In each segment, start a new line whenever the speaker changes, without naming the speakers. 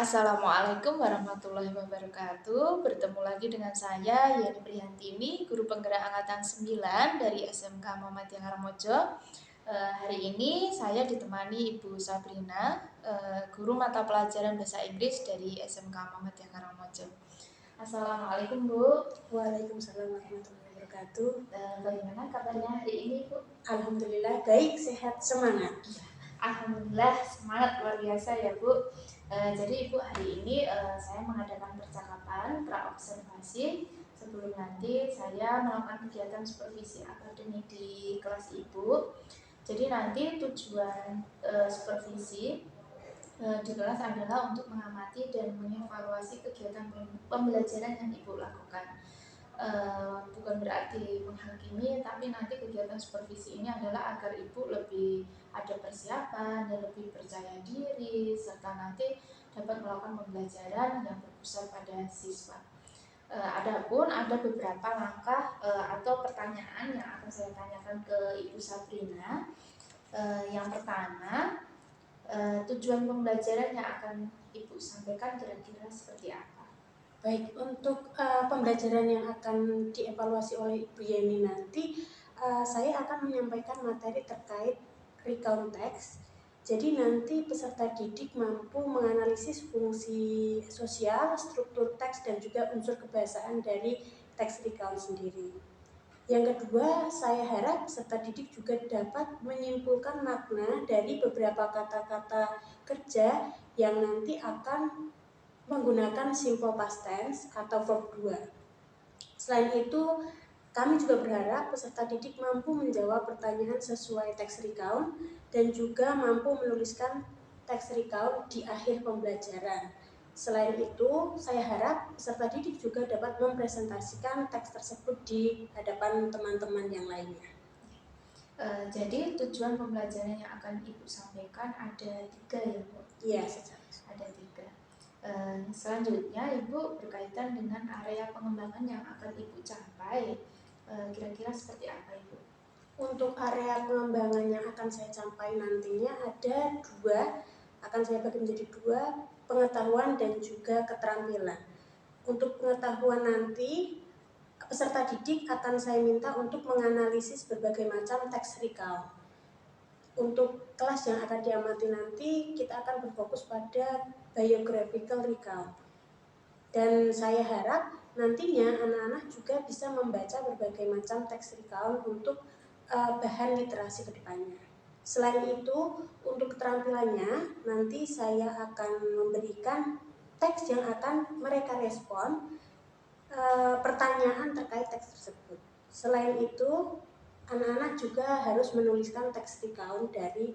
Assalamualaikum warahmatullahi wabarakatuh. Bertemu lagi dengan saya Yani Prihantini, guru penggerak angkatan 9 dari SMK Muhammadiyah Karangmojo. Hari ini saya ditemani Ibu Sabrina, guru mata pelajaran bahasa Inggris dari SMK Muhammadiyah Karangmojo. Assalamualaikum Bu.
Waalaikumsalam warahmatullahi wabarakatuh.
Bagaimana kabarnya hari ini Bu?
Alhamdulillah baik, sehat, semangat.
Alhamdulillah semangat luar biasa ya Bu. Jadi Ibu hari ini saya mengadakan percakapan pra-observasi sebelum nanti saya melakukan kegiatan supervisi akademik di kelas Ibu. Jadi nanti tujuan supervisi di kelas adalah untuk mengamati dan mengevaluasi kegiatan pembelajaran yang Ibu lakukan. Bukan berarti menghakimi, tapi nanti kegiatan supervisi ini adalah agar ibu lebih ada persiapan dan lebih percaya diri, serta nanti dapat melakukan pembelajaran yang berpusat pada siswa. Adapun ada beberapa langkah atau pertanyaan yang akan saya tanyakan ke Ibu Sabrina. Yang pertama, tujuan pembelajaran yang akan Ibu sampaikan kira-kira seperti apa?
Baik, untuk pembelajaran yang akan dievaluasi oleh Ibu Yeni nanti, saya akan menyampaikan materi terkait recount text. Jadi nanti peserta didik mampu menganalisis fungsi sosial, struktur teks, dan juga unsur kebahasaan dari teks recount sendiri. Yang kedua, saya harap peserta didik juga dapat menyimpulkan makna dari beberapa kata-kata kerja yang nanti akan menggunakan simple past tense atau verb 2. Selain itu, kami juga berharap peserta didik mampu menjawab pertanyaan sesuai teks recount dan juga mampu menuliskan teks recount di akhir pembelajaran. Selain itu, saya harap peserta didik juga dapat mempresentasikan teks tersebut di hadapan teman-teman yang lainnya.
Jadi tujuan pembelajaran yang akan Ibu sampaikan ada 3 ya Bu?
Iya,
ada 3. Selanjutnya Ibu berkaitan dengan area pengembangan yang akan Ibu capai. Kira-kira seperti apa Ibu?
Untuk area pengembangan yang akan saya capai nantinya ada 2, akan saya bagi menjadi 2, pengetahuan dan juga keterampilan. Untuk pengetahuan nanti, peserta didik akan saya minta untuk menganalisis berbagai macam teks recount. Untuk kelas yang akan diamati nanti, kita akan berfokus pada biographical recount. Dan saya harap nantinya anak-anak juga bisa membaca berbagai macam teks recount untuk bahan literasi kedepannya. Selain itu, untuk keterampilannya, nanti saya akan memberikan teks yang akan mereka respon pertanyaan terkait teks tersebut. Selain itu, anak-anak juga harus menuliskan teks recount dari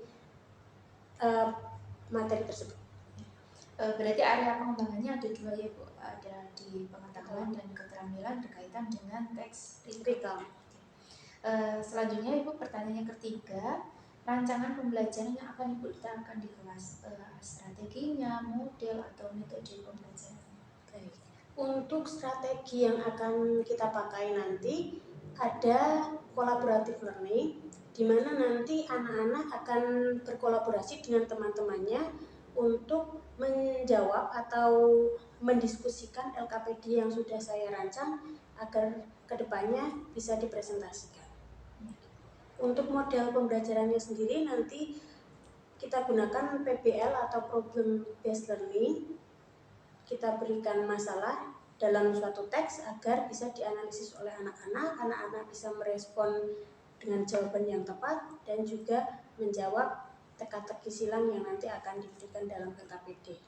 materi tersebut.
Berarti area pengembangannya ada 2 ya Bu, ada di pengetahuan dan keterampilan berkaitan dengan teks recount. Selanjutnya Ibu pertanyaan yang ketiga, rancangan pembelajaran yang akan Ibu terapkan di kelas, strateginya, model atau metode pembelajarannya.
Baik. Untuk strategi yang akan kita pakai nanti ada collaborative learning, di mana nanti anak-anak akan berkolaborasi dengan teman-temannya untuk menjawab atau mendiskusikan LKPD yang sudah saya rancang agar kedepannya bisa dipresentasikan. Untuk model pembelajarannya sendiri nanti kita gunakan PBL atau Problem Based Learning. Kita berikan masalah dalam suatu teks agar bisa dianalisis oleh anak-anak, anak-anak bisa merespon dengan jawaban yang tepat dan juga menjawab teka-teki silang yang nanti akan diberikan dalam LKPD.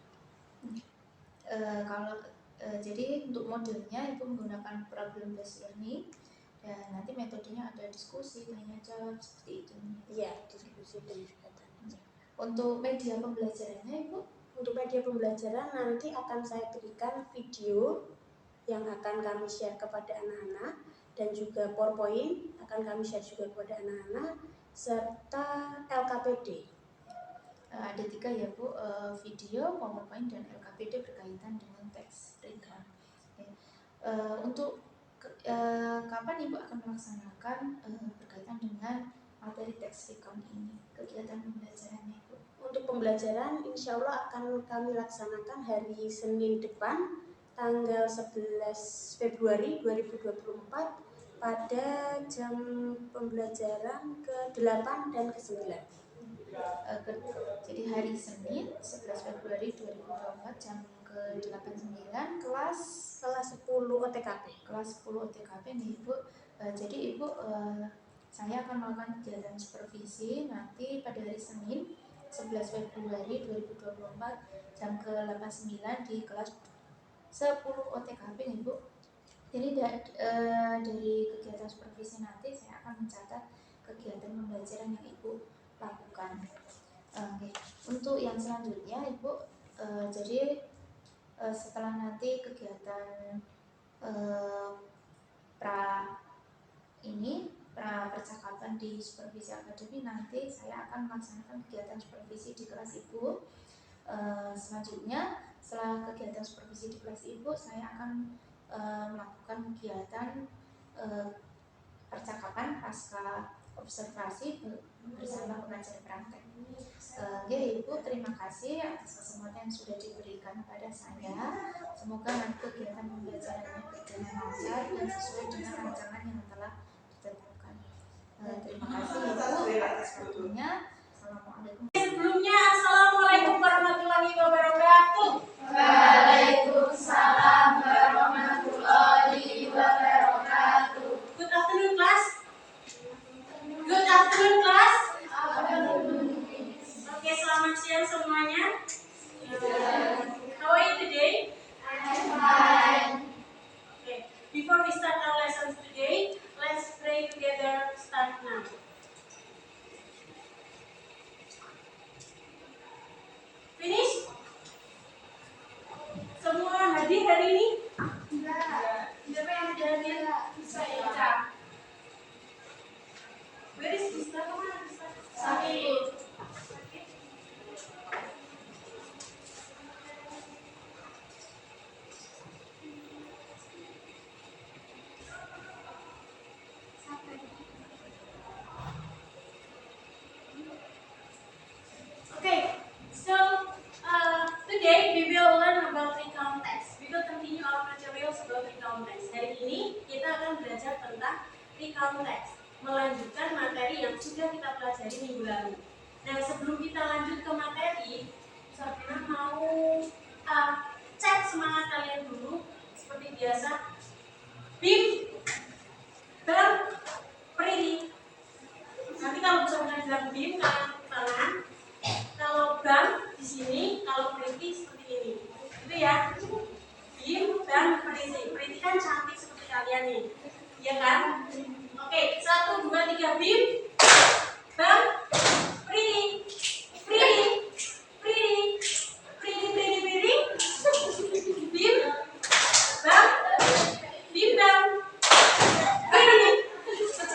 Jadi untuk modelnya Ibu menggunakan problem based learning dan nanti metodenya ada diskusi, tanya jawab seperti itu.
Iya, diskusi dan juga tanya.
Untuk media pembelajarannya Ibu?
Untuk media pembelajaran nanti akan saya berikan video yang akan kami share kepada anak-anak dan juga PowerPoint akan kami share juga kepada anak-anak serta LKPD.
Ada 3 ya Bu, video, PowerPoint dan LKPD berkaitan dengan teks recount. Untuk kapan Ibu akan melaksanakan berkaitan dengan materi teks recount ini, kegiatan pembelajarannya Ibu?
untuk pembelajaran insya Allah akan kami laksanakan hari Senin depan tanggal 11 Februari 2024 pada jam pembelajaran ke-8 dan ke-9.
Jadi hari Senin 11 Februari 2024 jam ke-8-9 kelas
10 OTKP.
Kelas 10 OTKP nih Ibu. Jadi Ibu saya akan melakukan kegiatan supervisi nanti pada hari Senin 11 Februari 2024 jam ke-8-9 di kelas 10 OTKP nih Bu. Jadi dari kegiatan supervisi nanti saya akan mencatat kegiatan pembelajaran yang Ibu lakukan. Untuk yang selanjutnya Ibu, jadi setelah nanti kegiatan pra percakapan di supervisi akademi, nanti saya akan melaksanakan kegiatan supervisi di kelas Ibu. Selanjutnya setelah kegiatan supervisi di kelas Ibu, saya akan melakukan kegiatan percakapan pasca observasi bersama pengajar praktek. Ibu, terima kasih atas kesempatan yang sudah diberikan kepada saya. Semoga nanti kegiatan pembelajarannya berjalan lancar dan sesuai dengan rancangan yang telah ditetapkan. Terima kasih Ibu atas waktunya. Assalamualaikum.
Sebelumnya, Assalamualaikum warahmatullahi wabarakatuh.
Waalaikumsalam warahmatullahi wabarakatuh.
Good afternoon, class. Good afternoon, class. Oke, selamat siang semuanya. How are you today?
I'm fine.
Okay, before we start our lessons today, let's pray together. Start now. Finish? Semua hadir hari ini?
Enggak.
Siapa yang tidak hadir?
Saya.
Where is Krista? Kemana Krista?
Sakit.
Okay, so today we will learn about recount text. We will continue our materials about recount text. Hari ini kita akan belajar tentang recount text, melanjutkan materi yang sudah kita pelajari minggu lalu. Nah, sebelum kita lanjut ke materi, Sabrina mau cek semangat kalian dulu seperti biasa. Bim, Bang, Prilly. Nanti kalau Sabrina bilang Bim, kalian tepuk tangan. Kalau Bang di sini, kalau Priti seperti ini. Itu ya. Bim, Bang, Priti. Priti kan cantik seperti kalian nih. Iya kan? Oke, 1, 2, 3, Bim, Bang, Priti. Priti. Priti. Priti, Priti, Priti. Bim, Bang, Bim, Bang. Priti.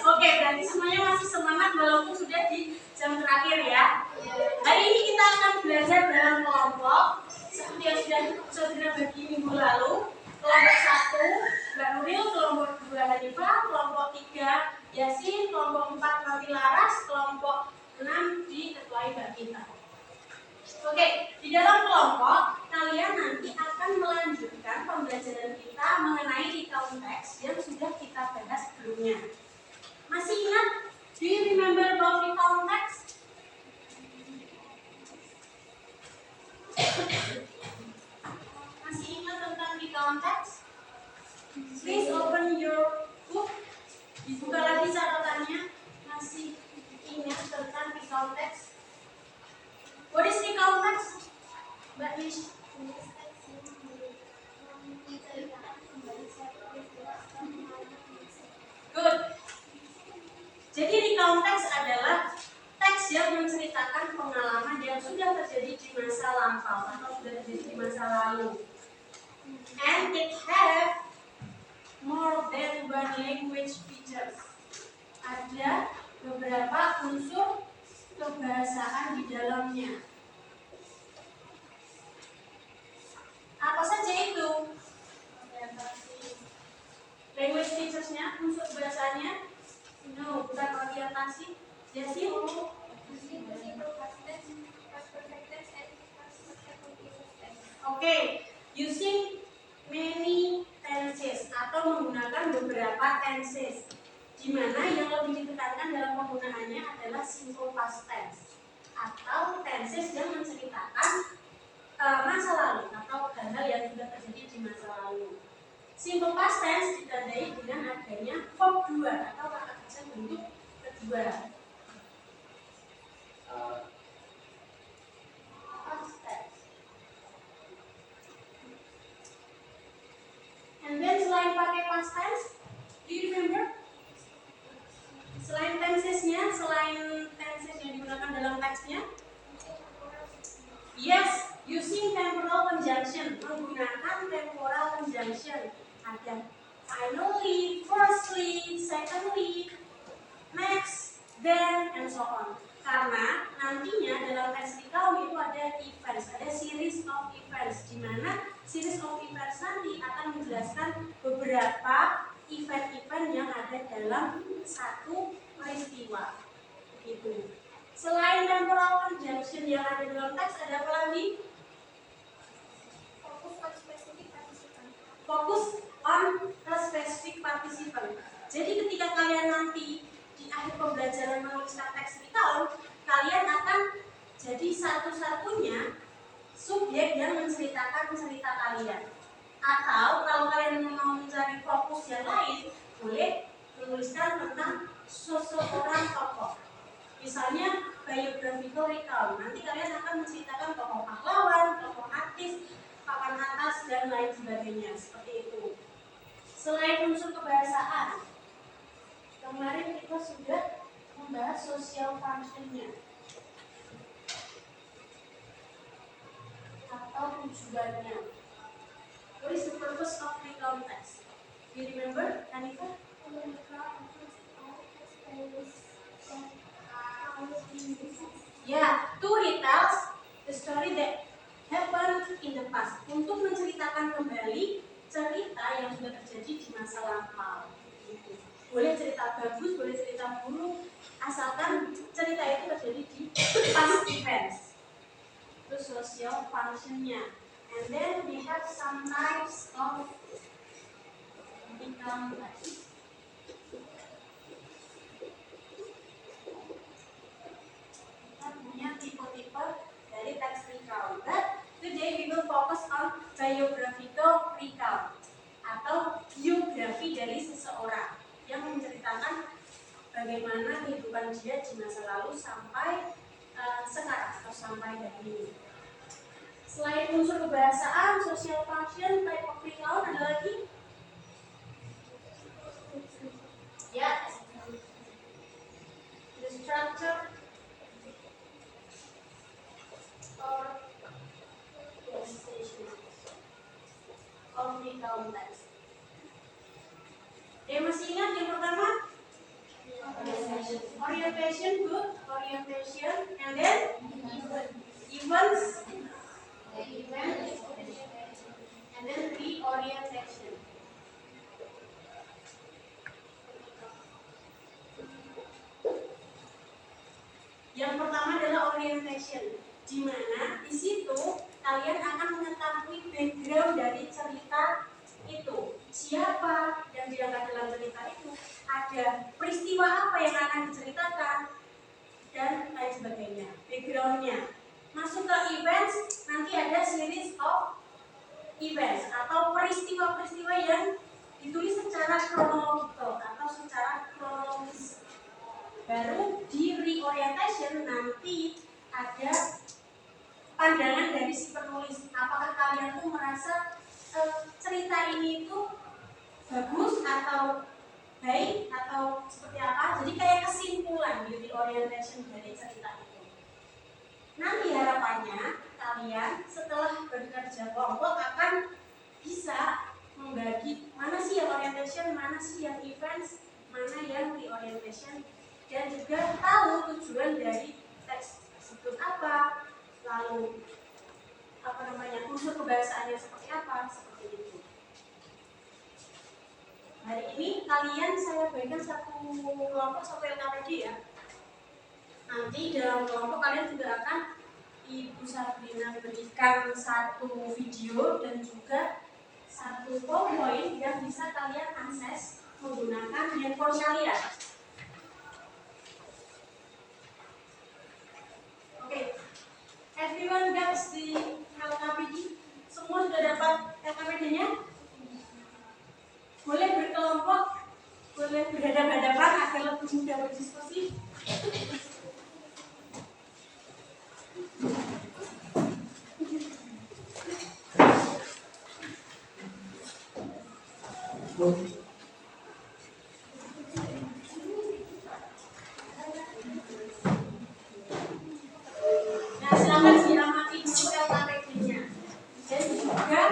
Oke, berarti semuanya masih semangat walaupun sudah di jam terakhir ya. Hari ini kita akan belajar dalam kelompok seperti yang sudah Sabrina bagi minggu lalu. Kelompok 1 Mbak Nuril, kelompok 2 Hanifah, kelompok 3 Yasin, kelompok 4 Mami Laras, kelompok 6 diketuai Mbak Kita. Oke, di dalam kelompok kalian nanti akan melanjutkan pembelajaran kita mengenai recount text yang sudah kita bahas sebelumnya. Masih ingat? Do you remember about recount text? Masih ingat tentang recount text? Please open your book. Dibuka lagi catatannya. Masih ingat tentang recount text? What is recount text? Mbak Nish. Good. Jadi recount text adalah teks yang menceritakan pengalaman yang sudah terjadi di masa lampau atau sudah terjadi di masa lalu. And it have more than one language features. Ada beberapa unsur kebahasaan di dalamnya. Apa saja itu? Language features-nya, unsur bahasanya? No, bukan orientasi. Yasin? Oke, using many tenses atau menggunakan beberapa tenses, di mana yang lebih ditekankan dalam penggunaannya adalah simple past tense atau tenses yang menceritakan masa lalu atau hal-hal yang sudah terjadi di masa lalu. Simple past tense ditandai dengan adanya verb 2 atau kata kerja bentuk kedua. Past tense. And then selain pakai past tense, do you remember? Selain tensesnya, selain tenses yang digunakan dalam teksnya, yes, using temporal conjunction, menggunakan temporal conjunction. Ada finally, firstly, secondly, next, then, and so on. Karena nantinya dalam teks recount itu ada events, ada series of events, di mana series of events nanti akan menjelaskan beberapa event-event yang ada dalam satu peristiwa. Gitu. Selain temporal conjunction yang ada dalam teks, ada apa lagi? Fokus on a specific participant. Jadi ketika kalian nanti di akhir pembelajaran menuliskan teks recount, kalian akan jadi satu-satunya subjek yang menceritakan cerita kalian. Atau kalau kalian mau mencari fokus yang lain, boleh menuliskan tentang seseorang tokoh. Misalnya biographical recount. Nanti kalian akan menceritakan tokoh pahlawan, tokoh artis, papan atas, dan lain sebagainya. Seperti itu. Selain unsur kebahasaan, kemarin kita sudah membahas social function-nya atau tujuannya. What is the purpose of recount text? Do you remember, Anita? Ya, to retell the story that happened in the past. Untuk menceritakan kembali cerita yang sudah terjadi di masa lampau. Boleh cerita bagus, boleh cerita buruk, asalkan cerita itu terjadi di past events. Itu social function-nya. And then we have some types of recount text. Kita punya tipe-tipe dari teks recount. But today we will focus on biographical recount atau biografi dari seseorang yang menceritakan bagaimana kehidupan dia di masa lalu sampai sekarang atau sampai hari ini. Selain unsur kebahasaan, social function, type of recount, ada lagi? Ya, the structure or organization of recount text. Dia masih ingat yang pertama? Orientation, good. Orientation, and then events, and then reorientation. Yang pertama adalah orientation, di mana di situ kalian akan mengetahui background dari cerita itu, siapa yang diangkat dalam cerita itu, ada peristiwa apa yang akan diceritakan, dan lain sebagainya. Backgroundnya. Masuk ke events, nanti ada series of events atau peristiwa-peristiwa yang ditulis secara kronologikal atau secara kronologis. Baru di reorientation nanti ada pandangan dari si penulis. Apakah kalian tuh merasa cerita ini tuh bagus atau baik atau seperti apa? Jadi kayak kesimpulan di reorientation dari cerita itu. Nanti harapannya kalian setelah bekerja kelompok akan bisa membagi mana sih yang orientation, mana sih yang events, mana yang reorientation, dan juga tahu tujuan dari teks tersebut apa, lalu unsur kebahasaannya seperti apa, seperti itu. Hari ini kalian saya berikan satu kelompok, satu LKPD ya. Nanti dalam kelompok kalian juga akan Ibu Sabrina berikan satu video dan juga satu PowerPoint yang bisa kalian akses menggunakan handphone kalian. Oke, everyone gets the LKPD? Semua sudah dapat LKPD-nya? Boleh berkelompok, boleh berhadapan-hadapan agar lebih mudah berdiskusi. Nah, silakan diamati dulu LKPD-nya. Dan juga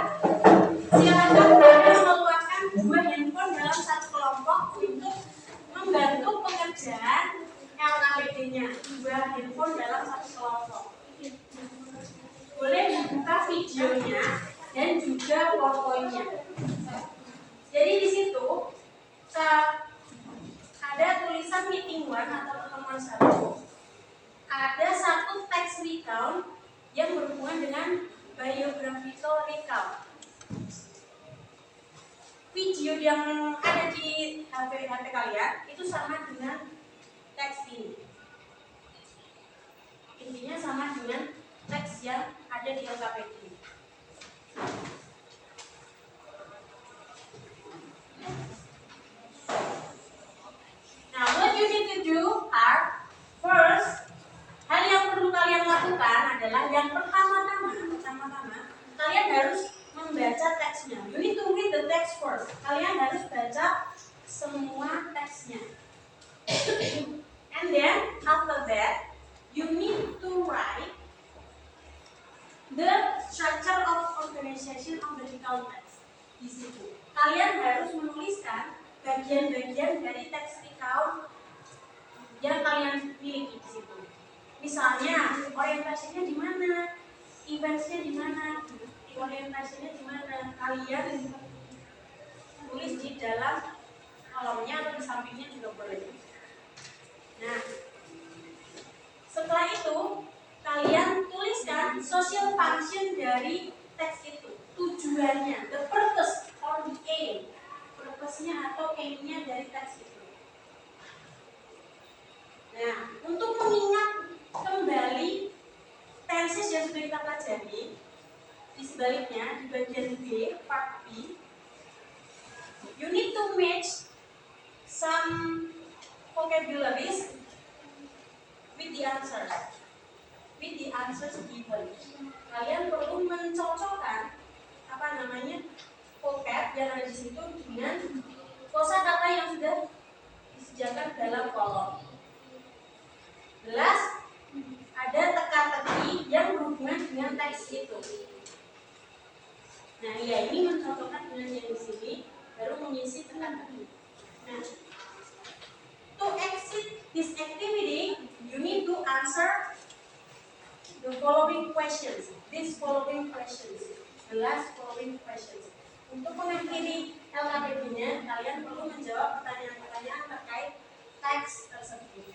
silakan mengeluarkan 2 handphone dalam satu kelompok untuk membantu pengerjaan LKPD-nya. 2 handphone dalam satu kelompok. Boleh dibuka videonya dan juga PowerPoint-nya. Jadi di situ ada tulisan meeting 1 atau pertemuan 1. Ada satu text recount yang berhubungan dengan biographical recount. Video yang ada di HP kalian itu sama dengan teks ini. Intinya sama dengan teks yang ada di LKPD. Now, what you need to do are first, hal yang perlu kalian lakukan adalah yang pertama-tama kalian harus membaca teksnya. You need to read the text first. Kalian harus baca semua teksnya. And then after that, you need to write the structure of organization of the recount text. Di situ kalian harus menuliskan bagian-bagian dari teks recount yang kalian miliki di situ. Misalnya orientasinya di mana, eventsnya di mana, orientasinya di mana. Kalian tulis di dalam kolomnya atau di sampingnya juga boleh. Nah, setelah itu kalian tuliskan social function dari teks itu, tujuannya, the purpose or the aim, purpose-nya atau aim-nya dari teks itu. Nah, untuk mengingat kembali tenses yang sudah kita pelajari, di sebaliknya di bagian B, part B, you need to match some vocabularies with the answers given. Kalian perlu mencocokkan vocab yang ada di situ dengan kosakata yang sudah disediakan dalam kolom. Jelas? Ada teka-teki yang berhubungan dengan teks itu. Nah, ya ini mencocokkan dengan yang di sini, baru mengisi teka-teki. Nah, to exit this activity, you need to answer the following questions. These following questions, the last following questions. Untuk mengakhiri LKPD-nya, kalian perlu menjawab pertanyaan-pertanyaan terkait teks tersebut.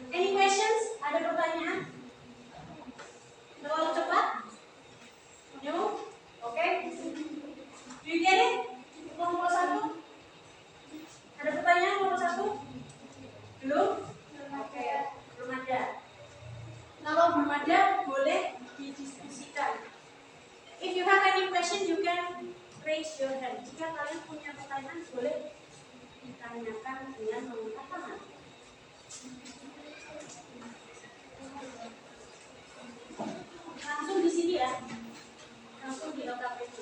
Any questions? Ada pertanyaan? Terlalu cepat? No? Okay? Do you get it? Kelompok 1? Ada pertanyaan kelompok 1? Belum? Oke, belum ada. Kalau belum ada, boleh didiskusikan. If you have any question, you can raise your hand. Jika kalian punya pertanyaan, boleh ditanyakan dengan mengangkat tangan. Langsung di sini ya, langsung di LKPD.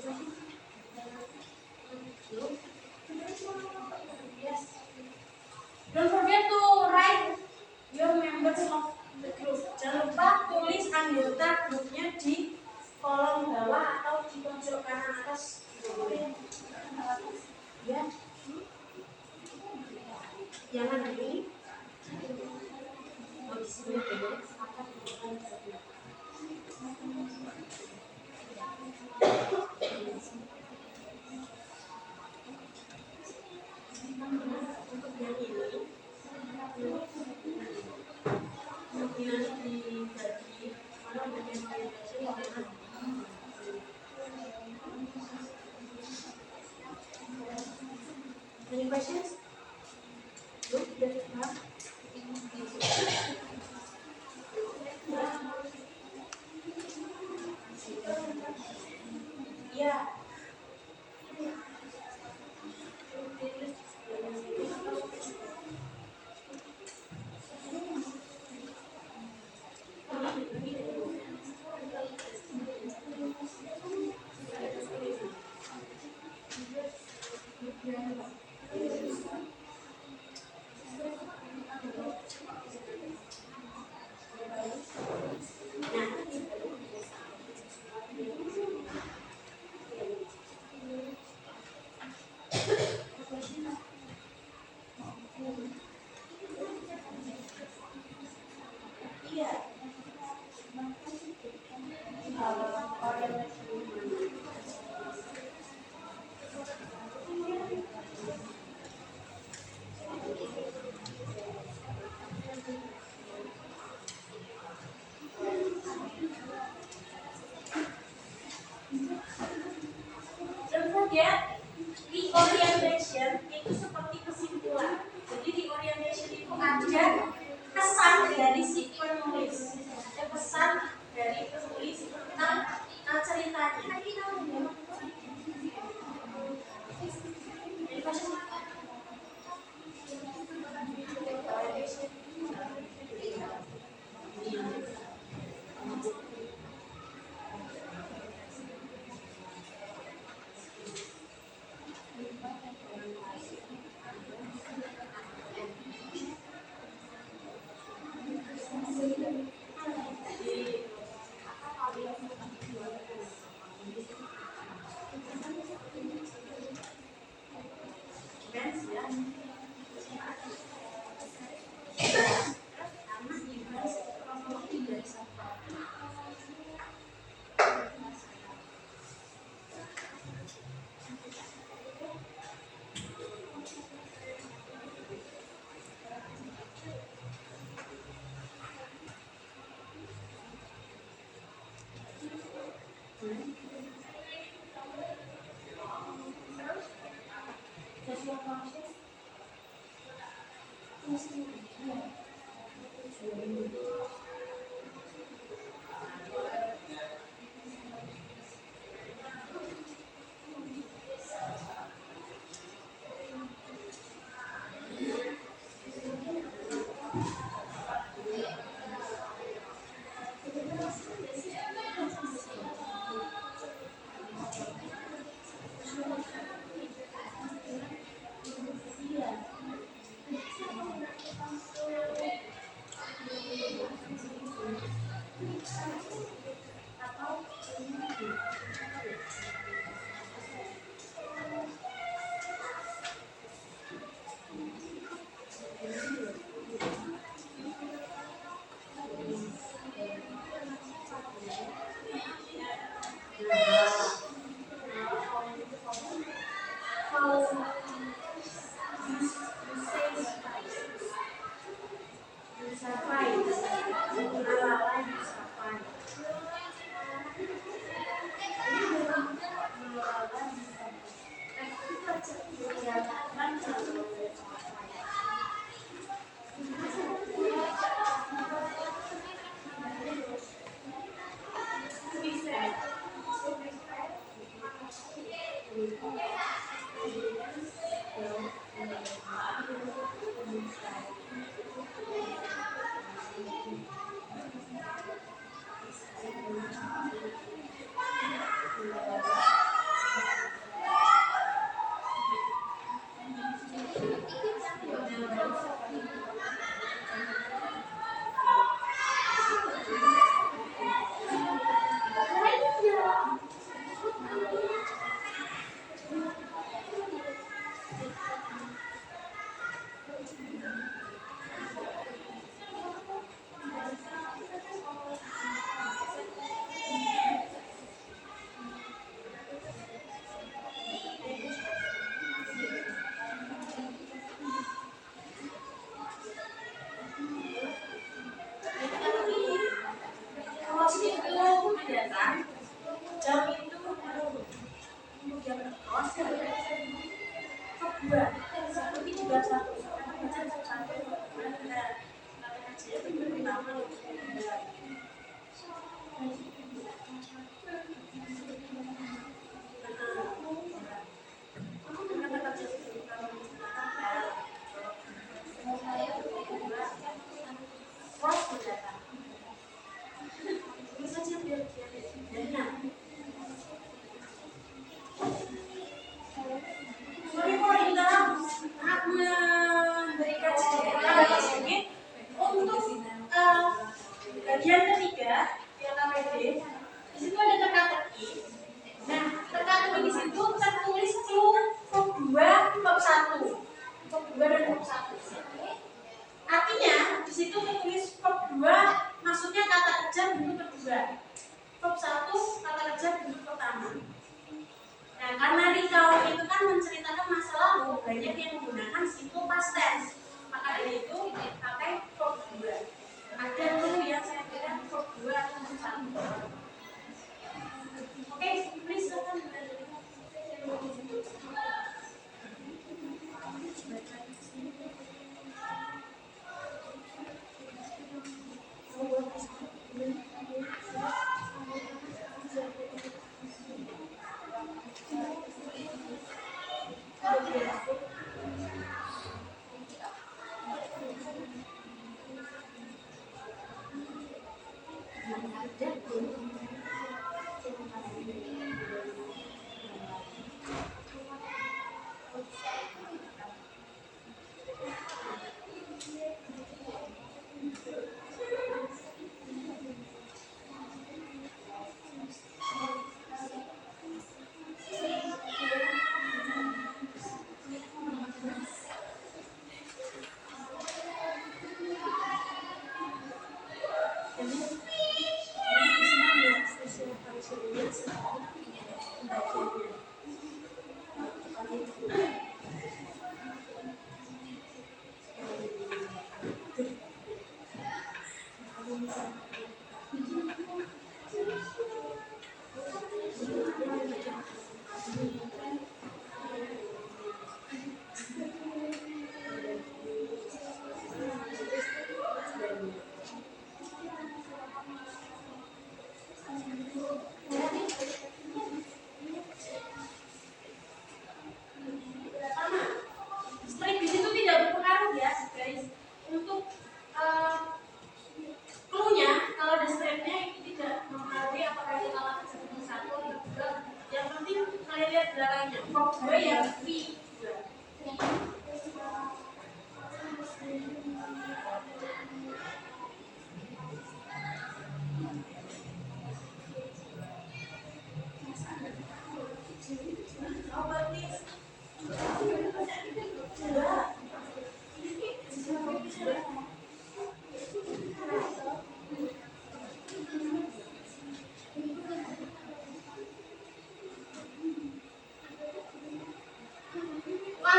Yes. Don't forget to write your members of the group. Jangan lupa tulis anggota grupnya di kolom bawah atau di pojok kanan atas. Ya. Jangan ini. Oh, di sini dulu. Untuk yang ini, nanti dibagi mana bagian orientation mana. Any questions? Look, yeah. Don't forget, di orientation itu seperti kesimpulan. Jadi di orientation itu ada pesan dari si penulis, ada pesan dari penulis tentang ceritanya. dua seperti itu bab satu karena baca bab satu benar aja pertama bagian ketiga yang KPD di situ ada teka-teki. Nah, teka-teki di situ tertulis clue bab 2 bab 1. Bab 2 dan bab 1. Artinya di situ tertulis bab 2 maksudnya kata kerja bentuk kedua. Bab 1 kata kerja bentuk pertama. Nah, karena recount itu kan menceritakan masa lalu, banyak yang menggunakan simple past tense. Maka dari itu pakai bab 2. Ada dulu yang saya berikan bab 2 atau bab 1. Oke, please silakan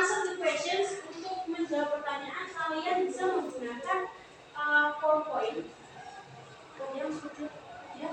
answer the questions. Untuk menjawab pertanyaan kalian bisa menggunakan PowerPoint yang sudah ya.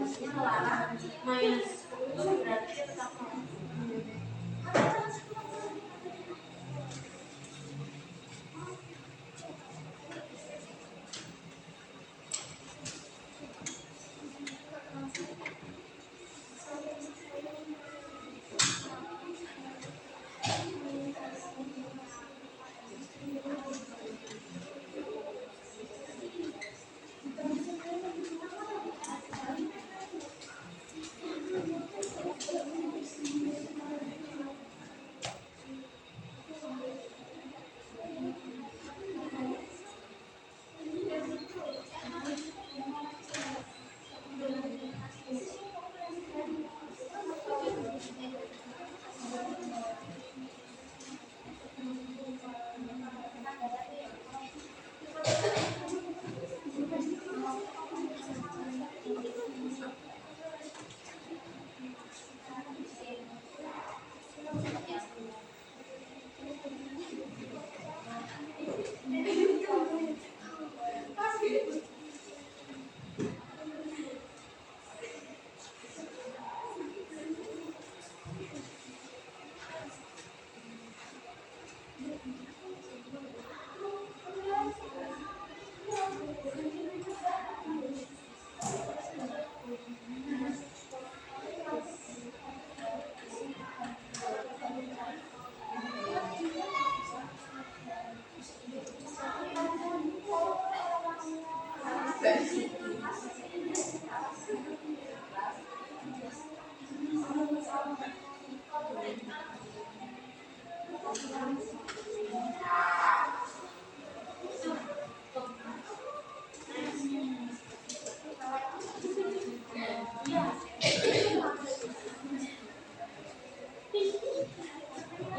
kondisinya melarang minus 10 berarti dia tetap 0.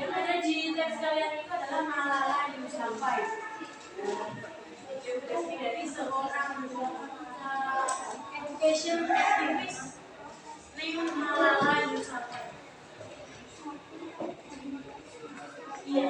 Yang ada di teks kalian itu adalah Malala Yousafzai. Biografi dari seorang education activist named Malala Yousafzai. Iya.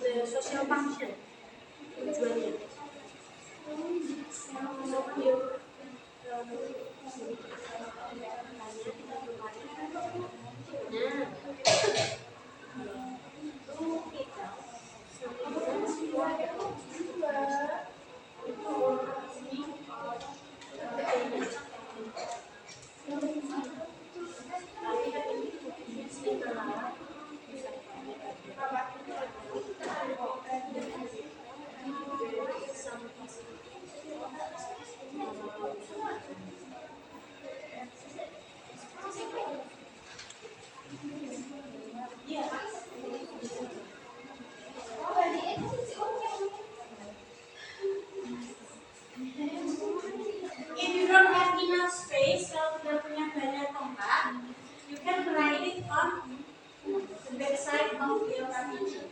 The social function tujuannya. If you don't have enough space, kalau tidak punya banyak tempat, you can write it on the backside of your page.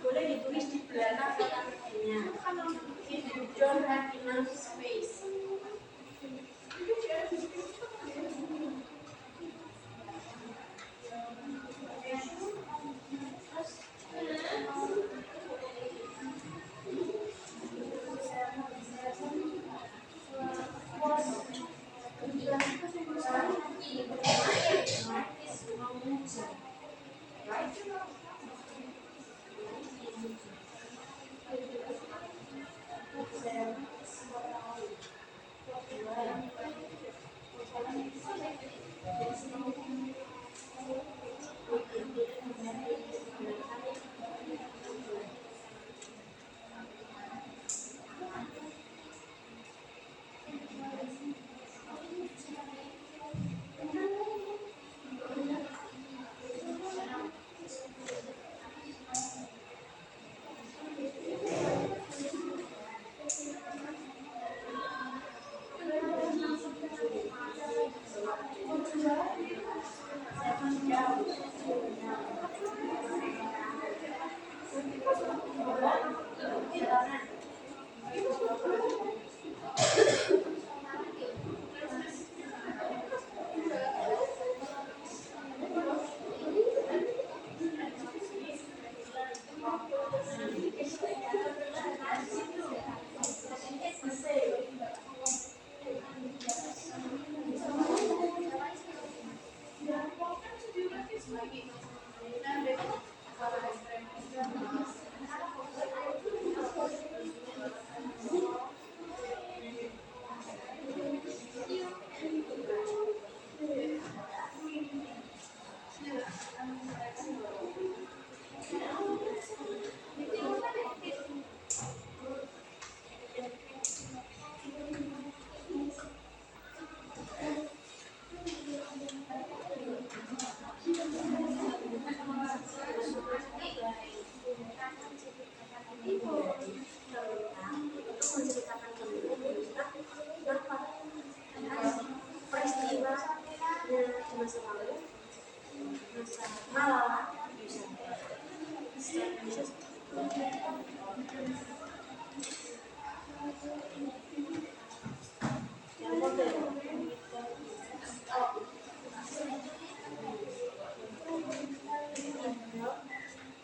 Boleh ditulis di belakang kotak-kotaknya. If you don't have enough space.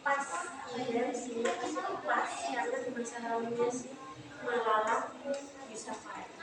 Pas ya di sini pas karena di masa lalunya si Malala bisa fine.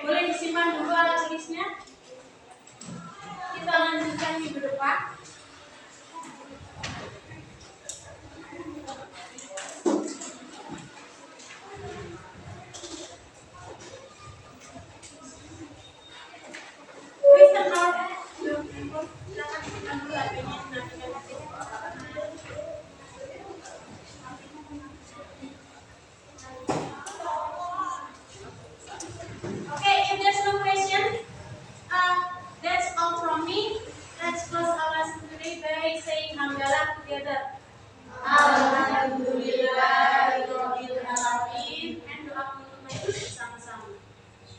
Boleh disimpan dulu alat tulisnya. Kita lanjutkan minggu depan. Okay, if there's no question, that's all from me. Let's close our lesson today by saying hamdalah together. Alhamdulillahirabbil alamin. And doa penutup majlis bersama-sama.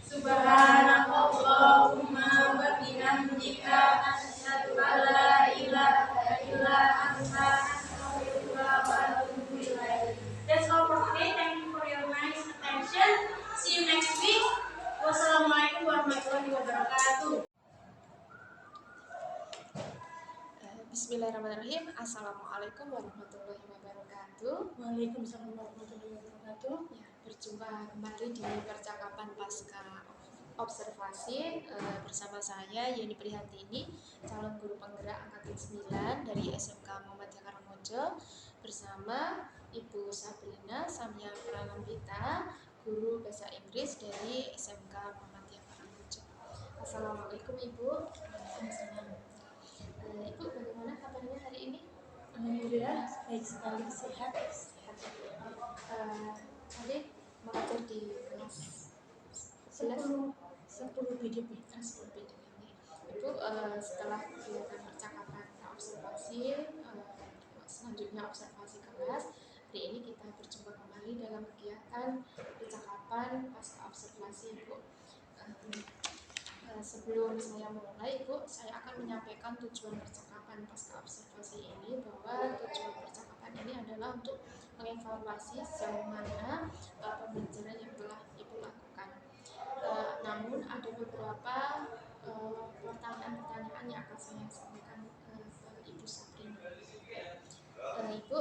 Subhanakallahumma wa bihamdika asyhadu an la ilaha illa anta astaghfiruka wa atubu ilaik. That's all for today. Thank you for your nice attention. See you next week. Wassalamualaikum warahmatullahi wabarakatuh.
Bismillahirrahmanirrahim. Assalamualaikum warahmatullahi wabarakatuh.
Waalaikumsalam warahmatullahi wabarakatuh.
Ya, berjumpa kembali di percakapan pasca observasi bersama saya Yeni Prihatini, calon guru penggerak angkatan 9 dari SMK Muhammadiyah Karangmojo, bersama Ibu Sabrina Samya Pranambita, guru bahasa Inggris dari SMK Muhammadiyah Karangmojo. Assalamualaikum Ibu. Ibu, bagaimana kabarnya hari ini?
Alhamdulillah baik sekali, sehat.
Tadi mengajar di kelas
10 BDP.
Ibu, setelah kegiatan percakapan observasi, selanjutnya observasi kelas, hari ini kita berjumpa kembali dalam kegiatan percakapan pasca observasi, Ibu. Sebelum saya mulai, Ibu, saya akan menyampaikan tujuan percakapan pasca observasi ini, bahwa tujuan percakapan ini adalah untuk mengevaluasi sejauh mana pembelajaran yang telah Ibu lakukan. Namun ada beberapa pertanyaan-pertanyaan yang akan saya sampaikan ke Ibu Sabrina. Ibu,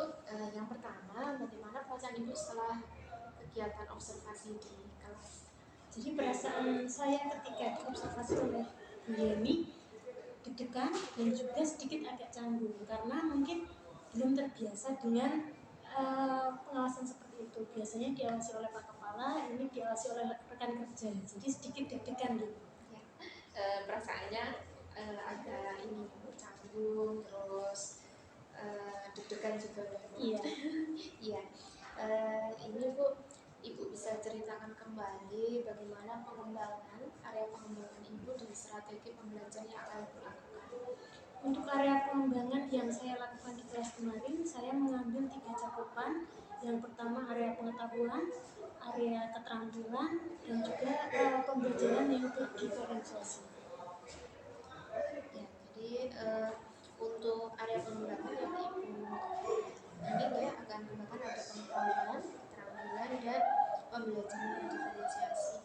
yang pertama, bagaimana perasaan Ibu setelah kegiatan observasi di kelas?
Jadi perasaan saya ketika diobservasi oleh Bu Yeni deg-degan dan juga sedikit agak canggung karena mungkin belum terbiasa dengan pengawasan seperti itu. Biasanya diawasi oleh Pak Kepala, ini diawasi oleh rekan kerja, jadi sedikit deg-degan gitu.
Ya, perasaannya agak ini canggung, terus deg-degan juga.
Iya.
Iya. Ini Bu, Ibu bisa ceritakan kembali bagaimana area pengembangan Ibu dan strategi pembelajaran yang akan Ibu lakukan.
Untuk area pengembangan yang saya lakukan di kelas kemarin, saya mengambil 3 cakupan. Yang pertama area pengetahuan, area keterampilan, dan juga pembelajaran yang berdiferensiasi.
Ya, jadi untuk area pengembangan yang Ibu ini ya akan menggunakan ada pengetahuan, keterampilan, dan pembelajaran berdiferensiasi.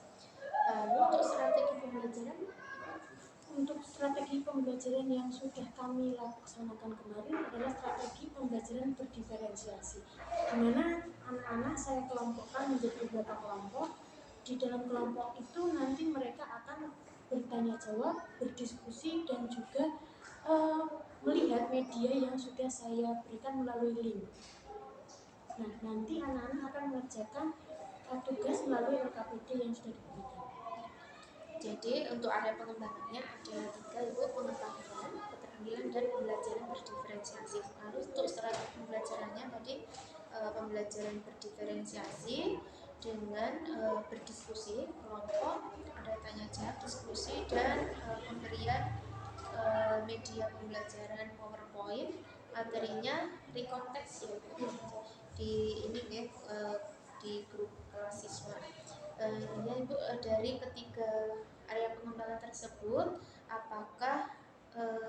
Untuk strategi pembelajaran,
untuk strategi pembelajaran yang sudah kami laksanakan kemarin adalah strategi pembelajaran berdiferensiasi, di mana anak-anak saya kelompokkan menjadi beberapa kelompok. Di dalam kelompok itu nanti mereka akan bertanya jawab, berdiskusi, dan juga melihat media yang sudah saya berikan melalui link. Nah, nanti anak-anak akan mengerjakan tugas melalui LKPD yang sudah diberikan.
Jadi untuk area pengembangannya ada 3, Ibu: pengetahuan, keterampilan, dan pembelajaran berdiferensiasi. Lalu untuk strategi pembelajarannya tadi pembelajaran berdiferensiasi dengan berdiskusi kelompok, ada tanya jawab, diskusi, dan pemberian media pembelajaran PowerPoint, materinya rekonteks ya di ini ya, di grup kelas siswa. Ya Ibu, dari ketiga area pengembangan tersebut, apakah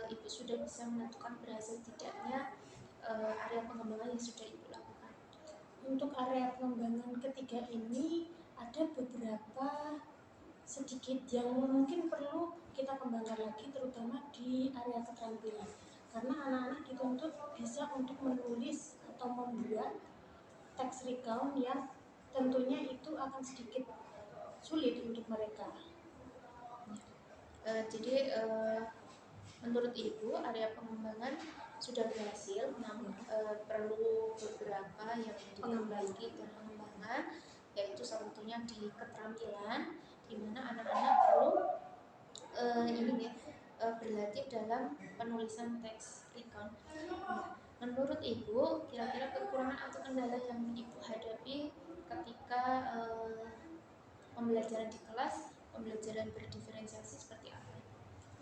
Ibu sudah bisa menentukan berhasil tidaknya area pengembangan yang sudah Ibu lakukan?
Untuk area pengembangan ketiga ini ada beberapa sedikit yang mungkin perlu kita kembangkan lagi, terutama di area keterampilan, karena anak-anak dituntut bisa untuk menulis atau membuat teks recount yang tentunya itu akan sedikit sulit untuk mereka.
Menurut Ibu area pengembangan sudah berhasil, namun perlu beberapa yang diperbaiki dan pengembangan, yaitu salah satunya di keterampilan, di mana anak-anak perlu berlatih dalam penulisan teks recount. Menurut Ibu, kira-kira kekurangan atau kendala yang Ibu hadapi ketika pembelajaran di kelas, pembelajaran berdiferensiasi seperti apa?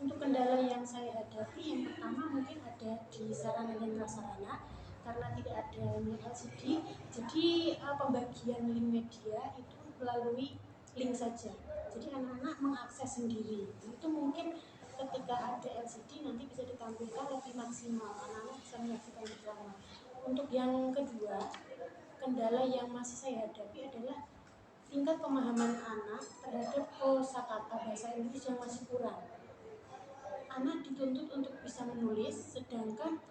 Untuk kendala yang saya hadapi, yang pertama mungkin ada di sarana dan prasarana karena tidak ada LCD, jadi pembagian link media itu melalui link saja. Jadi anak-anak mengakses sendiri. Itu mungkin ketika ada LCD nanti bisa ditampilkan lebih maksimal, anak-anak bisa menyaksikan bersama. Untuk yang kedua, kendala yang masih saya hadapi adalah tingkat pemahaman anak terhadap kosakata bahasa Inggris yang masih kurang. Anak dituntut untuk bisa menulis, sedangkan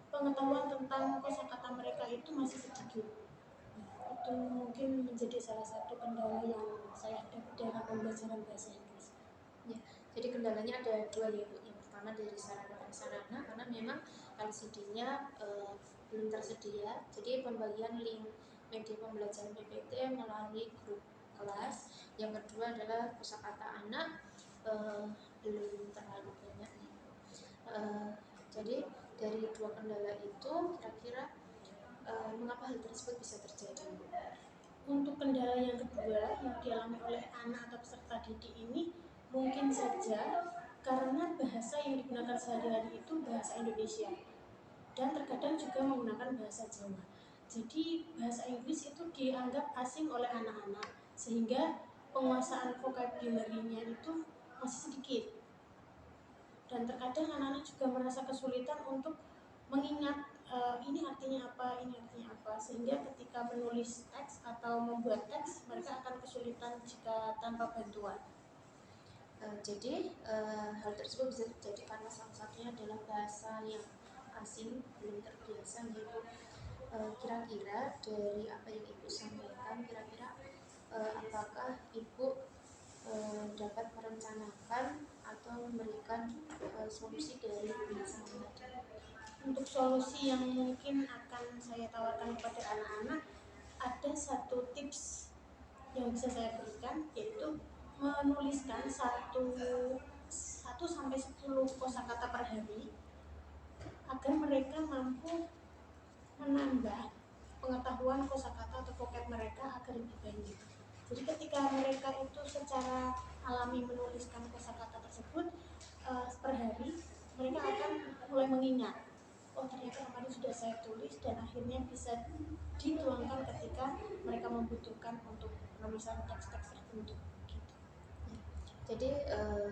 pengetahuan tentang kosakata mereka itu masih sedikit. Itu mungkin menjadi salah satu kendala yang saya hadapi dalam pembelajaran bahasa Inggris.
Ya, jadi kendalanya ada dua ya Bu. Yang pertama dari sarana prasarana karena memang LCD-nya belum tersedia. Jadi pembagian link media pembelajaran PPT melalui grup kelas. Yang kedua adalah kosakata anak belum terlalu banyak. Jadi dari dua kendala itu kira-kira mengapa hal tersebut bisa terjadi?
Untuk kendala yang kedua yang dialami oleh anak atau peserta didik ini mungkin saja karena bahasa yang digunakan sehari-hari itu bahasa Indonesia dan terkadang juga menggunakan bahasa Jawa. Jadi bahasa Inggris itu dianggap asing oleh anak-anak sehingga penguasaan vocabulary-nya itu masih sedikit. Dan terkadang anak-anak juga merasa kesulitan untuk mengingat ini artinya apa, sehingga ketika menulis teks atau membuat teks mereka akan kesulitan jika tanpa bantuan.
Jadi hal tersebut bisa terjadi karena salah satunya adalah bahasa yang asing, belum terbiasa gitu. Kira-kira dari apa yang Ibu sampaikan, kira-kira apakah Ibu dapat merencanakan atau memberikan solusi dari masalah tadi?
Untuk solusi yang mungkin akan saya tawarkan kepada anak-anak, ada satu tips yang bisa saya berikan, yaitu menuliskan 1-10 kosakata per hari agar mereka mampu menambah pengetahuan kosakata atau vocab mereka agar lebih banyak. Jadi ketika mereka itu secara alami menuliskan kosakata tersebut per hari, mereka akan mulai mengingat, oh ternyata kemarin sudah saya tulis, dan akhirnya bisa dituangkan ketika mereka membutuhkan untuk penulisan teks-teks tertentu.
Jadi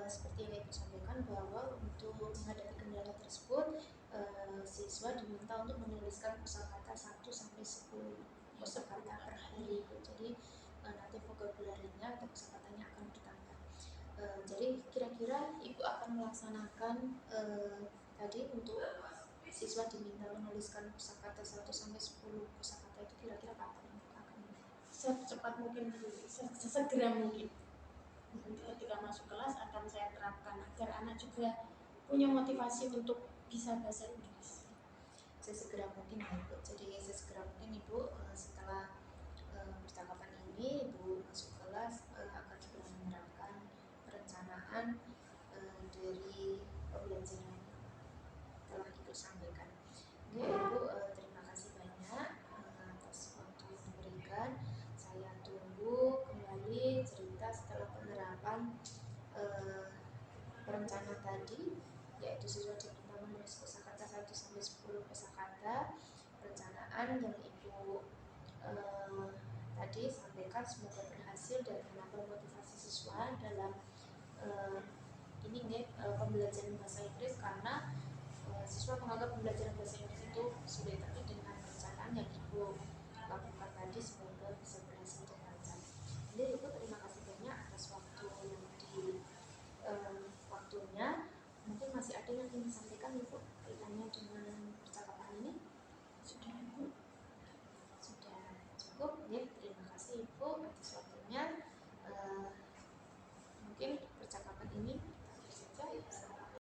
seperti yang Ibu sampaikan bahwa untuk menghadapi kendala tersebut siswa diminta untuk menuliskan kosakata 1-10 kosakata per hari. Jadi nanti vocabulary-nya atau kosakatanya akan bertambah. Jadi kira-kira Ibu akan melaksanakan tadi untuk siswa diminta menuliskan kosakata 1-10 kosakata itu kira-kira kapan akan?
Secepat mungkin, sesegera mungkin. Nanti ketika masuk kelas akan saya terapkan agar anak juga punya motivasi untuk bisa bahasa Inggris.
Sesegera mungkin ya Ibu. Jadi sesegera mungkin Ibu setelah percakapan ini Ibu masuk kelas akan segera menerapkan perencanaan dari pembelajaran telah Ibu sampaikan. Oke Ibu, terima kasih banyak atas waktu yang diberikan. Saya tunggu kembali cerita setelah penerapan perencanaan tadi, yaitu siswa diminta menulis kosakata 1-10 kosakata. Perencanaan yang Ibu tadi sampaikan semoga berhasil dan menambah motivasi siswa dalam pembelajaran bahasa Inggris, karena siswa menganggap pembelajaran bahasa Inggris itu sulit, tapi dengan perencanaan yang Ibu lakukan tadi semoga bisa berhasil dan lancar. Jadi Ibu terima kasih banyak atas waktunya. Mungkin masih ada yang ingin disampaikan Ibu kaitannya dengan